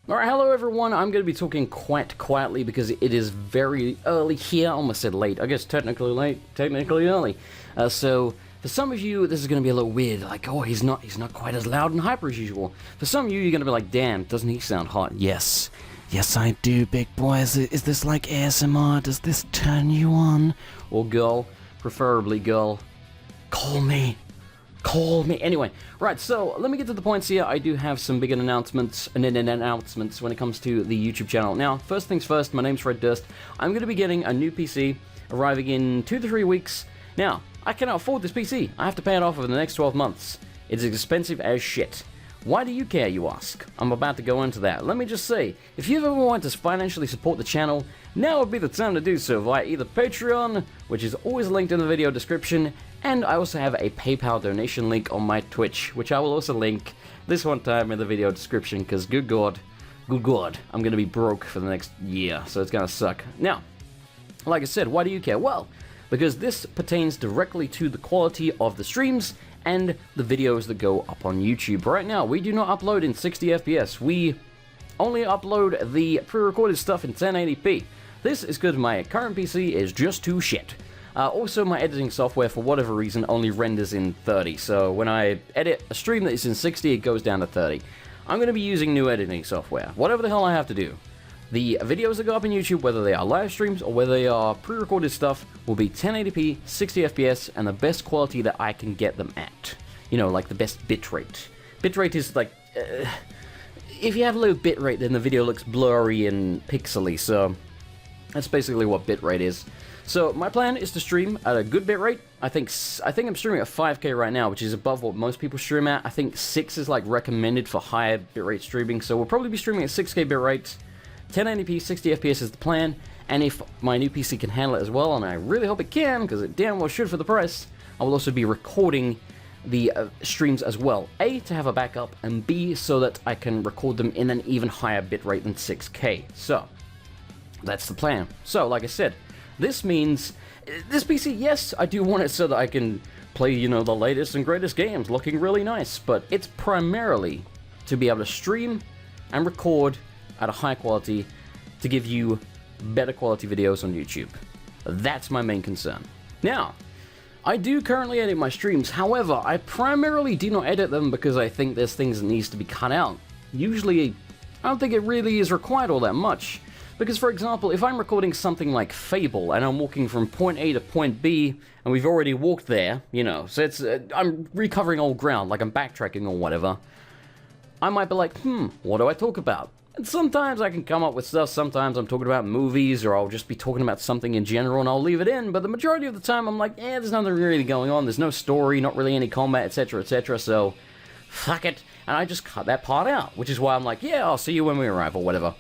Alright, hello everyone. I'm going to be talking quite quietly because it is very early here. I almost said late. I guess technically late, technically early. So for some of you, this is going to be a little weird. Like, oh, he's not quite as loud and hyper as usual. For some of you, you're going to be like, damn, doesn't he sound hot? Yes. Yes, I do, big boy. Is this like ASMR? Does this turn you on? Or girl, preferably girl, call me. Call me. Anyway, right, so let me get to the points here. I do have some big announcements when it comes to the YouTube channel. Now, first things first, my name's Red Durst. I'm going to be getting a new PC arriving in 2 to 3 weeks. Now, I cannot afford this PC. I have to pay it off over the next 12 months. It's expensive as shit. Why do you care, you ask? I'm about to go into that. Let me just say, if you've ever wanted to financially support the channel, now would be the time to do so via either Patreon, which is always linked in the video description, and I also have a PayPal donation link on my Twitch, which I will also link this one time in the video description, because good god, I'm going to be broke for the next year, so it's going to suck. Now, like I said, why do you care? Well, because this pertains directly to the quality of the streams and the videos that go up on YouTube. Right now, we do not upload in 60 FPS. We only upload the pre-recorded stuff in 1080p. This is because my current PC is just too shit. Also, my editing software, for whatever reason, only renders in 30. So when I edit a stream that is in 60, it goes down to 30. I'm going to be using new editing software, whatever the hell I have to do. The videos that go up on YouTube, whether they are live streams or whether they are pre-recorded stuff, will be 1080p, 60 FPS, and the best quality that I can get them at. You know, like the best bitrate. Bitrate is like... if you have low bitrate, then the video looks blurry and pixely, so... that's basically what bitrate is. So, my plan is to stream at a good bitrate. I think I'm streaming at 5K right now, which is above what most people stream at. I think 6 is like recommended for higher bitrate streaming, so we'll probably be streaming at 6K bitrate. 1080p, 60 FPS is the plan, and if my new PC can handle it as well, and I really hope it can, because it damn well should for the price, I will also be recording the streams as well. A, to have a backup, and B, so that I can record them in an even higher bitrate than 6K. So, that's the plan. So, like I said, this means, this PC, yes, I do want it so that I can play, you know, the latest and greatest games, looking really nice, but it's primarily to be able to stream and record at a high quality to give you better quality videos on YouTube. That's my main concern. Now, I do currently edit my streams, however, I primarily do not edit them because I think there's things that needs to be cut out. Usually, I don't think it really is required all that much. Because, for example, if I'm recording something like Fable, and I'm walking from point A to point B, and we've already walked there, you know, so it's, I'm recovering old ground, like I'm backtracking or whatever, I might be like, what do I talk about? And sometimes I can come up with stuff, sometimes I'm talking about movies, or I'll just be talking about something in general and I'll leave it in, but the majority of the time I'm like, there's nothing really going on, there's no story, not really any combat, etc., so fuck it, and I just cut that part out, which is why I'm like, yeah, I'll see you when we arrive, or whatever.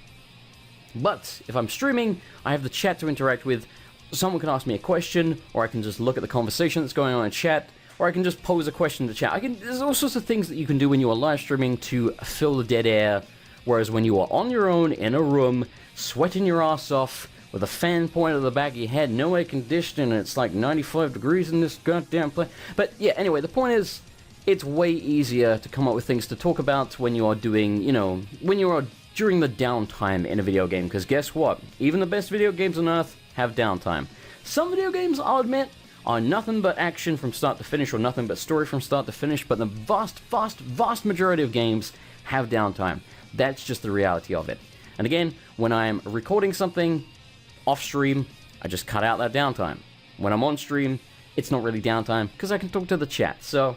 But if I'm streaming, I have the chat to interact with, someone can ask me a question, or I can just look at the conversation that's going on in chat, or I can just pose a question to chat. There's all sorts of things that you can do when you are live streaming to fill the dead air. Whereas when you are on your own, in a room, sweating your ass off, with a fan pointed at the back of your head, no air conditioning, and it's like 95 degrees in this goddamn place. But yeah, anyway, the point is, it's way easier to come up with things to talk about when you are doing, you know, when you are during the downtime in a video game. Because guess what? Even the best video games on Earth have downtime. Some video games, I'll admit, are nothing but action from start to finish, or nothing but story from start to finish, but the vast majority of games have downtime. That's just the reality of it. And again, when I'm recording something off stream, I just cut out that downtime. When I'm on stream, it's not really downtime because I can talk to the chat. So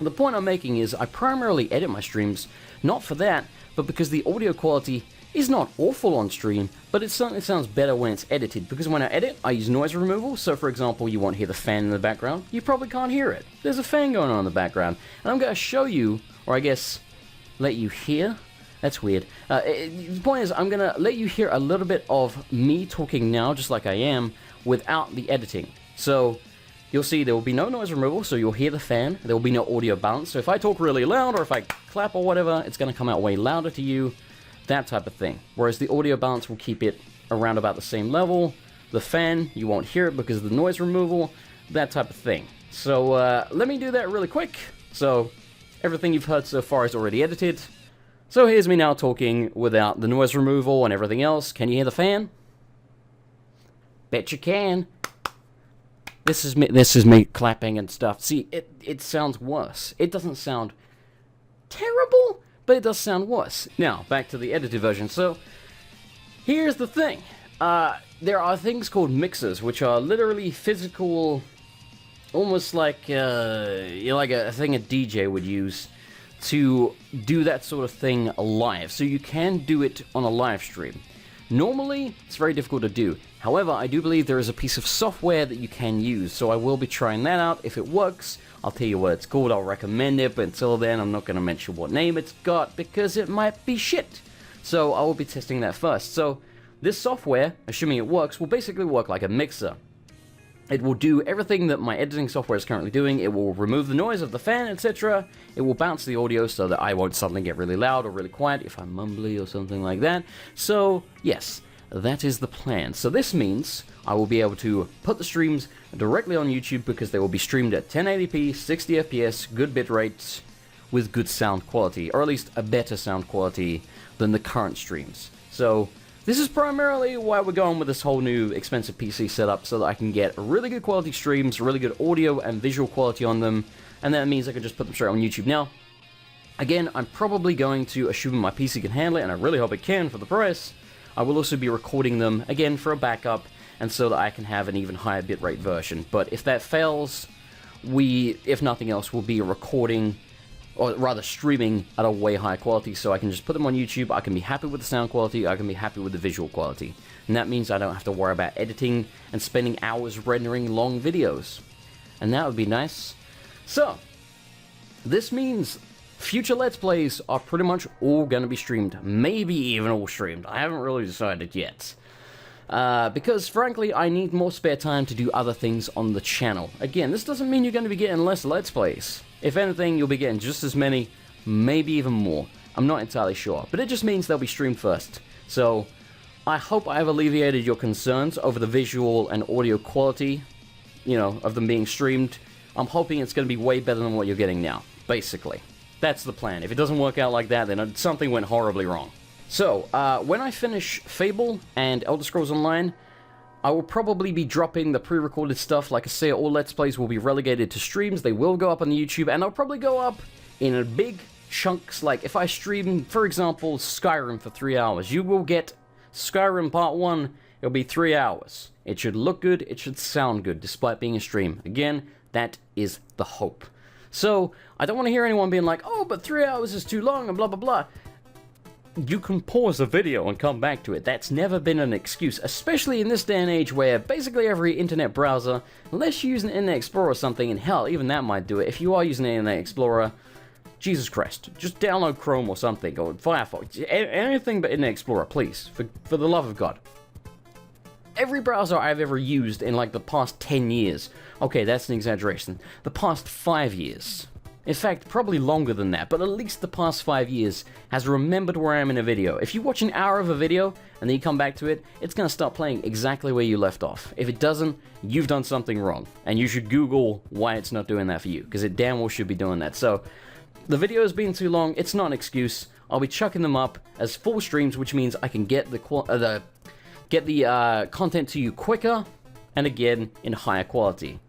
the point I'm making is I primarily edit my streams, not for that, but because the audio quality is not awful on stream, but it certainly sounds better when it's edited, because when I edit, I use noise removal. So for example, you won't hear the fan in the background. You probably can't hear it. There's a fan going on in the background. And I'm going to show you, or I guess let you hear. That's weird. The point is, I'm going to let you hear a little bit of me talking now, just like I am, without the editing. So, you'll see there will be no noise removal, so you'll hear the fan. There will be no audio balance. So if I talk really loud, or if I clap or whatever, it's going to come out way louder to you. That type of thing. Whereas the audio balance will keep it around about the same level. The fan, you won't hear it because of the noise removal. That type of thing. So, let me do that really quick. So, everything you've heard so far is already edited. So here's me now talking without the noise removal and everything else. Can you hear the fan? Bet you can. This is me clapping and stuff. See, it sounds worse. It doesn't sound terrible, but it does sound worse. Now, back to the edited version. So, here's the thing. There are things called mixers, which are literally physical, almost like a thing a DJ would use to do that sort of thing live. So you can do it on a live stream. Normally, it's very difficult to do. However, I do believe there is a piece of software that you can use, so I will be trying that out. If it works, I'll tell you what it's called, I'll recommend it, but until then, I'm not going to mention what name it's got, because it might be shit. So I will be testing that first. So this software, assuming it works, will basically work like a mixer. It will do everything that my editing software is currently doing. It will remove the noise of the fan, etc. It will bounce the audio so that I won't suddenly get really loud or really quiet if I'm mumbly or something like that. So, yes, that is the plan. So this means I will be able to put the streams directly on YouTube because they will be streamed at 1080p, 60 FPS, good bitrate, with good sound quality, or at least a better sound quality than the current streams. So this is primarily why we're going with this whole new expensive PC setup, so that I can get really good quality streams, really good audio and visual quality on them, and that means I can just put them straight on YouTube. Now, again, I'm probably going to, assuming my PC can handle it, and I really hope it can for the price, I will also be recording them, again, for a backup, and so that I can have an even higher bitrate version. But if that fails, if nothing else, will be recording, or rather streaming at a way higher quality, so I can just put them on YouTube. I can be happy with the sound quality, I can be happy with the visual quality, and that means I don't have to worry about editing and spending hours rendering long videos, and that would be nice. So this means future Let's Plays are pretty much all going to be streamed, maybe even all streamed. I haven't really decided yet, because frankly I need more spare time to do other things on the channel. Again, this doesn't mean you're going to be getting less Let's Plays. If anything, you'll be getting just as many, maybe even more. I'm not entirely sure, but it just means they'll be streamed first. So, I hope I have alleviated your concerns over the visual and audio quality, of them being streamed. I'm hoping it's going to be way better than what you're getting now, basically. That's the plan. If it doesn't work out like that, then something went horribly wrong. So, when I finish Fable and Elder Scrolls Online, I will probably be dropping the pre-recorded stuff. Like I say, all Let's Plays will be relegated to streams. They will go up on the YouTube, and they'll probably go up in big chunks. Like, if I stream, for example, Skyrim for 3 hours, you will get Skyrim Part 1. It'll be 3 hours. It should look good. It should sound good, despite being a stream. Again, that is the hope. So, I don't want to hear anyone being like, oh, but 3 hours is too long, and blah, blah, blah. You can pause the video and come back to it. That's never been an excuse, especially in this day and age where basically every internet browser, unless you're using Internet Explorer or something, and hell, even that might do it. If you are using Internet Explorer, Jesus Christ, just download Chrome or something, or Firefox, anything but Internet Explorer, please, for the love of God. Every browser I've ever used in like the past 10 years, okay, that's an exaggeration, the past 5 years, in fact, probably longer than that, but at least the past 5 years has remembered where I am in a video. If you watch an hour of a video, and then you come back to it, it's going to start playing exactly where you left off. If it doesn't, you've done something wrong, and you should Google why it's not doing that for you, because it damn well should be doing that. So, the video's been too long, it's not an excuse. I'll be chucking them up as full streams, which means I can get the content to you quicker, and again, in higher quality.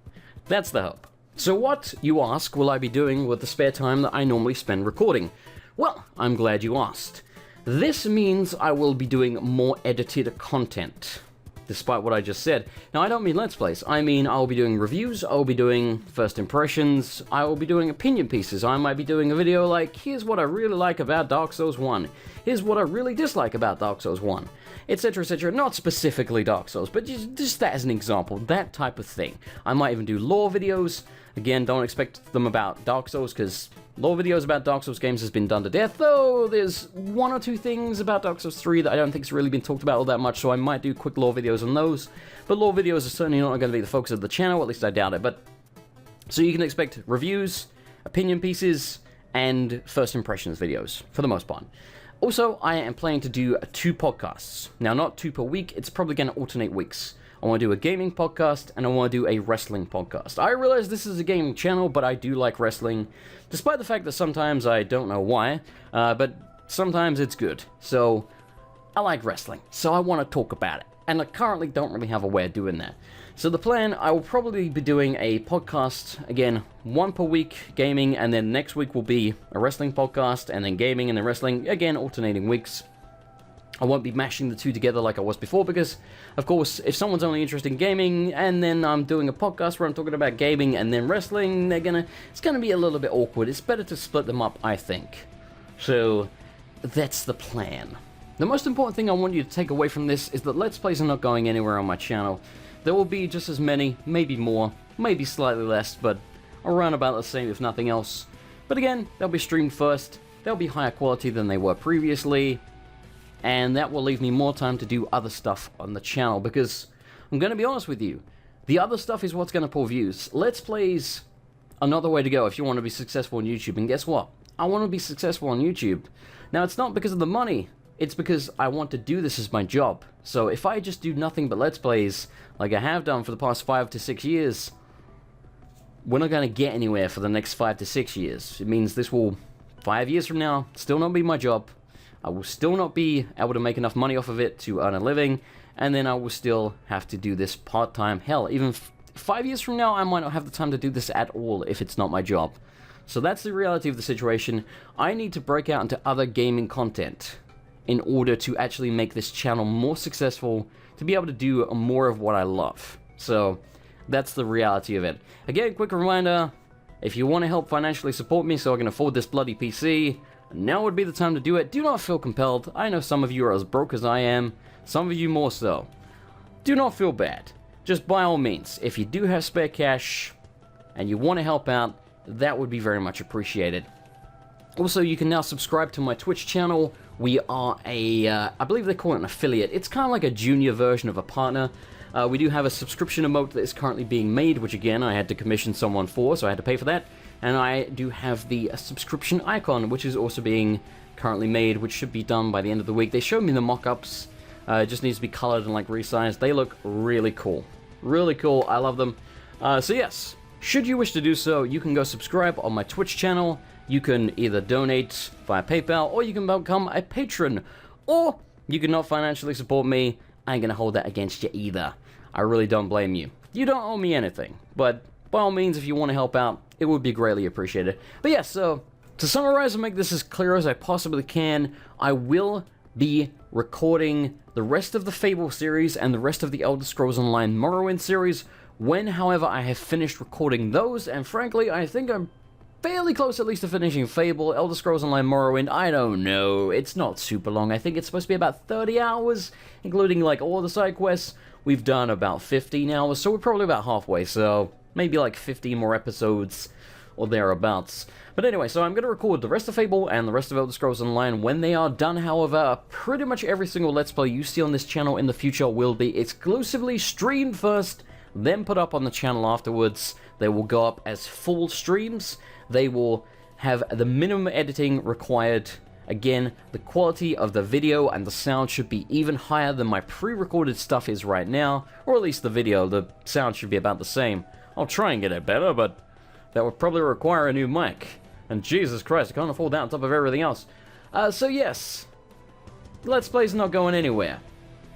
That's the hope. So what, you ask, will I be doing with the spare time that I normally spend recording? Well, I'm glad you asked. This means I will be doing more edited content, despite what I just said. Now, I don't mean Let's Plays. I mean, I'll be doing reviews, I'll be doing first impressions, I will be doing opinion pieces. I might be doing a video like, here's what I really like about Dark Souls 1. Here's what I really dislike about Dark Souls 1. Etc, etc. Not specifically Dark Souls, but just that as an example. That type of thing. I might even do lore videos. Again, don't expect them about Dark Souls, because lore videos about Dark Souls games has been done to death, though there's one or two things about Dark Souls 3 that I don't think's really been talked about all that much, so I might do quick lore videos on those. But lore videos are certainly not going to be the focus of the channel, at least I doubt it. But so you can expect reviews, opinion pieces, and first impressions videos, for the most part. Also, I am planning to do 2 podcasts. Now, not 2 per week, it's probably going to alternate weeks. I want to do a gaming podcast, and I want to do a wrestling podcast. I realize this is a gaming channel, but I do like wrestling, despite the fact that sometimes I don't know why. But sometimes it's good. So, I like wrestling, so I want to talk about it. And I currently don't really have a way of doing that. So the plan, I will probably be doing a podcast, again, one per week, gaming, and then next week will be a wrestling podcast, and then gaming, and then wrestling, again, alternating weeks. I won't be mashing the two together like I was before, because, of course, if someone's only interested in gaming, and then I'm doing a podcast where I'm talking about gaming and then wrestling, it's gonna be a little bit awkward. It's better to split them up, I think. So, that's the plan. The most important thing I want you to take away from this is that Let's Plays are not going anywhere on my channel. There will be just as many, maybe more, maybe slightly less, but around about the same if nothing else. But again, they'll be streamed first, they'll be higher quality than they were previously, and that will leave me more time to do other stuff on the channel, because I'm going to be honest with you, the other stuff is what's going to pull views. Let's Plays are not the way to go if you want to be successful on YouTube, and guess what? I want to be successful on YouTube. Now, it's not because of the money. It's because I want to do this as my job. So if I just do nothing but Let's Plays, like I have done for the past 5 to 6 years, we're not going to get anywhere for the next 5 to 6 years. It means this will, 5 years from now, still not be my job. I will still not be able to make enough money off of it to earn a living, and then I will still have to do this part-time. Hell, even 5 years from now, I might not have the time to do this at all if it's not my job. So that's the reality of the situation. I need to break out into other gaming content in order to actually make this channel more successful, to be able to do more of what I love. So, that's the reality of it. Again, quick reminder, if you want to help financially support me so I can afford this bloody PC, now would be the time to do it. Do not feel compelled. I know some of you are as broke as I am, some of you more so. Do not feel bad. Just by all means, if you do have spare cash, and you want to help out, that would be very much appreciated. Also, you can now subscribe to my Twitch channel. We are I believe they call it an affiliate. It's kind of like a junior version of a partner. We do have a subscription emote that is currently being made, which again, I had to commission someone for, so I had to pay for that. And I do have the subscription icon, which is also being currently made, which should be done by the end of the week. They showed me the mock-ups. It just needs to be colored and like resized. They look really cool. Really cool. I love them. So yes, should you wish to do so, you can go subscribe on my Twitch channel. You can either donate via PayPal, or you can become a patron, or you can not financially support me. I ain't gonna hold that against you either. I really don't blame you. You don't owe me anything, but by all means, if you want to help out, it would be greatly appreciated. But yeah, so to summarize and make this as clear as I possibly can, I will be recording the rest of the Fable series and the rest of the Elder Scrolls Online Morrowind series when, however, I have finished recording those, and frankly, I think I'm fairly close at least to finishing Fable. Elder Scrolls Online Morrowind, I don't know, it's not super long. I think it's supposed to be about 30 hours, including like all the side quests. We've done about 15 hours, so we're probably about halfway, so maybe like 15 more episodes or thereabouts. But anyway, so I'm going to record the rest of Fable and the rest of Elder Scrolls Online when they are done. However, pretty much every single Let's Play you see on this channel in the future will be exclusively streamed first, then put up on the channel afterwards. They will go up as full streams. They will have the minimum editing required. Again, the quality of the video and the sound should be even higher than my pre-recorded stuff is right now, or at least the video. The sound should be about the same. I'll try and get it better, but that would probably require a new mic. And Jesus Christ, I can't afford that on top of everything else. So yes, Let's Play's not going anywhere.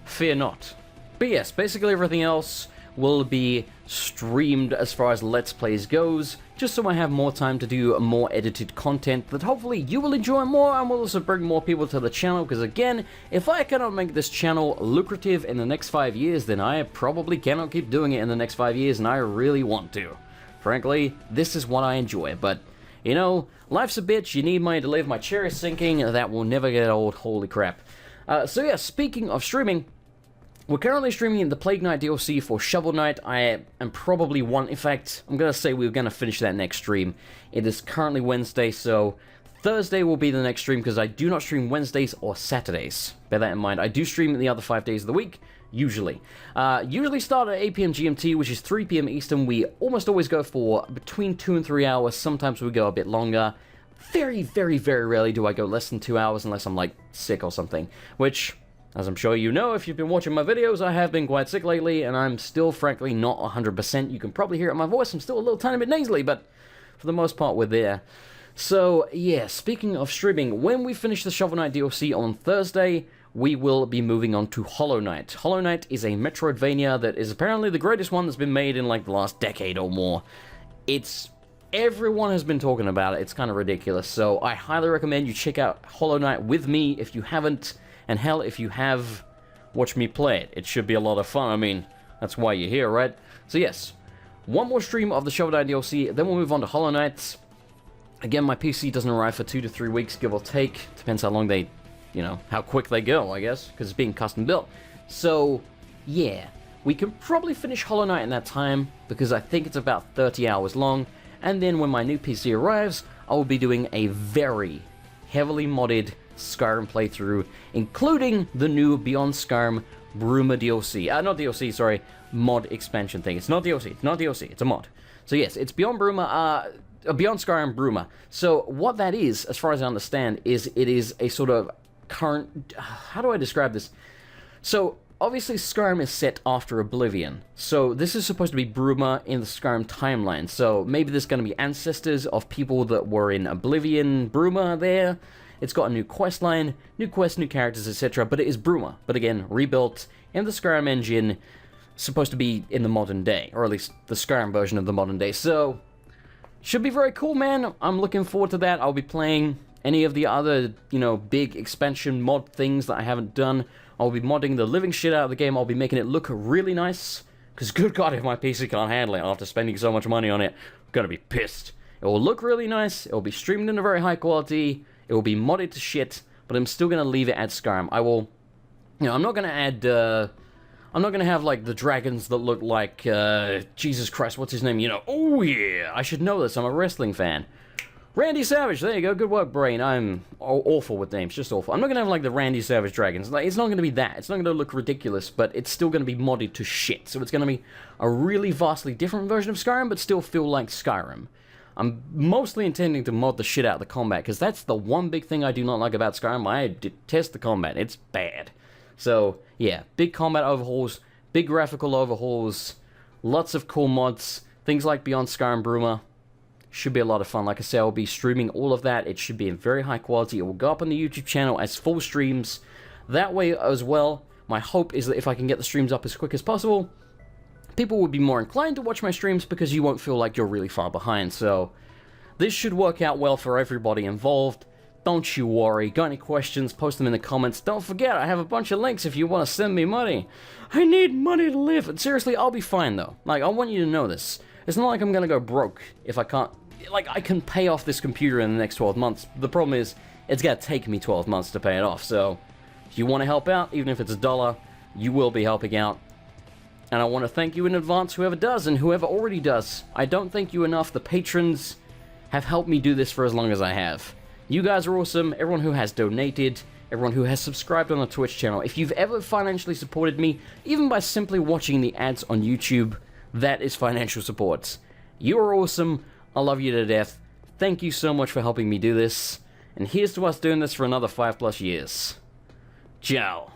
Fear not. But yes, basically everything else will be streamed as far as Let's Plays goes, just so I have more time to do more edited content that hopefully you will enjoy more, and will also bring more people to the channel, because again, if I cannot make this channel lucrative in the next 5 years, then I probably cannot keep doing it in the next 5 years, and I really want to. Frankly, this is what I enjoy, but, you know, life's a bitch, you need money to live, my chair is sinking, that will never get old, holy crap. So yeah, speaking of streaming, we're currently streaming the Plague Knight DLC for Shovel Knight. I am probably in fact, I'm going to say we're going to finish that next stream. It is currently Wednesday, so Thursday will be the next stream, because I do not stream Wednesdays or Saturdays. Bear that in mind. I do stream the other 5 days of the week, usually. Usually start at 8 PM GMT, which is 3 PM Eastern. We almost always go for between 2 and 3 hours. Sometimes we go a bit longer. Very, very, very rarely do I go less than 2 hours unless I'm, like, sick or something, which, as I'm sure you know, if you've been watching my videos, I have been quite sick lately, and I'm still, frankly, not 100%. You can probably hear it in my voice. I'm still a little tiny bit nasally, but for the most part, we're there. So, yeah, speaking of streaming, when we finish the Shovel Knight DLC on Thursday, we will be moving on to Hollow Knight. Hollow Knight is a Metroidvania that is apparently the greatest one that's been made in, like, the last decade or more. Everyone has been talking about it. It's kind of ridiculous. So I highly recommend you check out Hollow Knight with me if you haven't. And hell, if you have, watch me play it. It should be a lot of fun. I mean, that's why you're here, right? So yes, one more stream of the Shovel Knight DLC, then we'll move on to Hollow Knight. Again, my PC doesn't arrive for 2 to 3 weeks, give or take. Depends how long they, how quick they go, I guess, because it's being custom built. So, yeah, we can probably finish Hollow Knight in that time, because I think it's about 30 hours long. And then when my new PC arrives, I will be doing a very heavily modded Skyrim playthrough, including the new Beyond Skyrim Bruma DLC. Not DLC, sorry, mod expansion thing. It's not DLC, it's a mod. So yes, it's Beyond Bruma, Beyond Skyrim Bruma. So what that is, as far as I understand, is it is a sort of current... How do I describe this? So, obviously, Skyrim is set after Oblivion, so this is supposed to be Bruma in the Skyrim timeline, so maybe there's going to be ancestors of people that were in Oblivion Bruma there. It's got a new quest line, new quests, new characters, etc., but it is Bruma, but again, rebuilt in the Skyrim engine, supposed to be in the modern day, or at least the Skyrim version of the modern day, so should be very cool, man. I'm looking forward to that. I'll be playing any of the other, big expansion mod things that I haven't done. I'll be modding the living shit out of the game. I'll be making it look really nice. Because good God, if my PC can't handle it after spending so much money on it, I'm gonna be pissed. It will look really nice. It will be streamed in a very high quality. It will be modded to shit. But I'm still gonna leave it at Skyrim. I will... I'm not gonna add... I'm not gonna have, like, the dragons that look like... Jesus Christ, what's his name? Oh yeah! I should know this. I'm a wrestling fan. Randy Savage, there you go, good work, brain. I'm awful with names, just awful. I'm not gonna have, like, the Randy Savage dragons. Like, it's not gonna be that. It's not gonna look ridiculous, but it's still gonna be modded to shit. So it's gonna be a really vastly different version of Skyrim, but still feel like Skyrim. I'm mostly intending to mod the shit out of the combat, because that's the one big thing I do not like about Skyrim. I detest the combat. It's bad. So, yeah, big combat overhauls, big graphical overhauls, lots of cool mods, things like Beyond Skyrim Bruma. Should be a lot of fun. Like I say, I'll be streaming all of that. It should be in very high quality. It will go up on the YouTube channel as full streams. That way as well, my hope is that if I can get the streams up as quick as possible, people will be more inclined to watch my streams because you won't feel like you're really far behind. So, this should work out well for everybody involved. Don't you worry. Got any questions, post them in the comments. Don't forget, I have a bunch of links if you want to send me money. I need money to live. And seriously, I'll be fine though. Like, I want you to know this. It's not like I'm gonna go broke if I can't... Like, I can pay off this computer in the next 12 months. The problem is, it's gonna take me 12 months to pay it off. So, if you want to help out, even if it's $1, you will be helping out. And I want to thank you in advance, whoever does, and whoever already does. I don't thank you enough. The patrons have helped me do this for as long as I have. You guys are awesome. Everyone who has donated, everyone who has subscribed on the Twitch channel. If you've ever financially supported me, even by simply watching the ads on YouTube, that is financial support. You are awesome. I love you to death. Thank you so much for helping me do this. And here's to us doing this for another 5+ years. Ciao.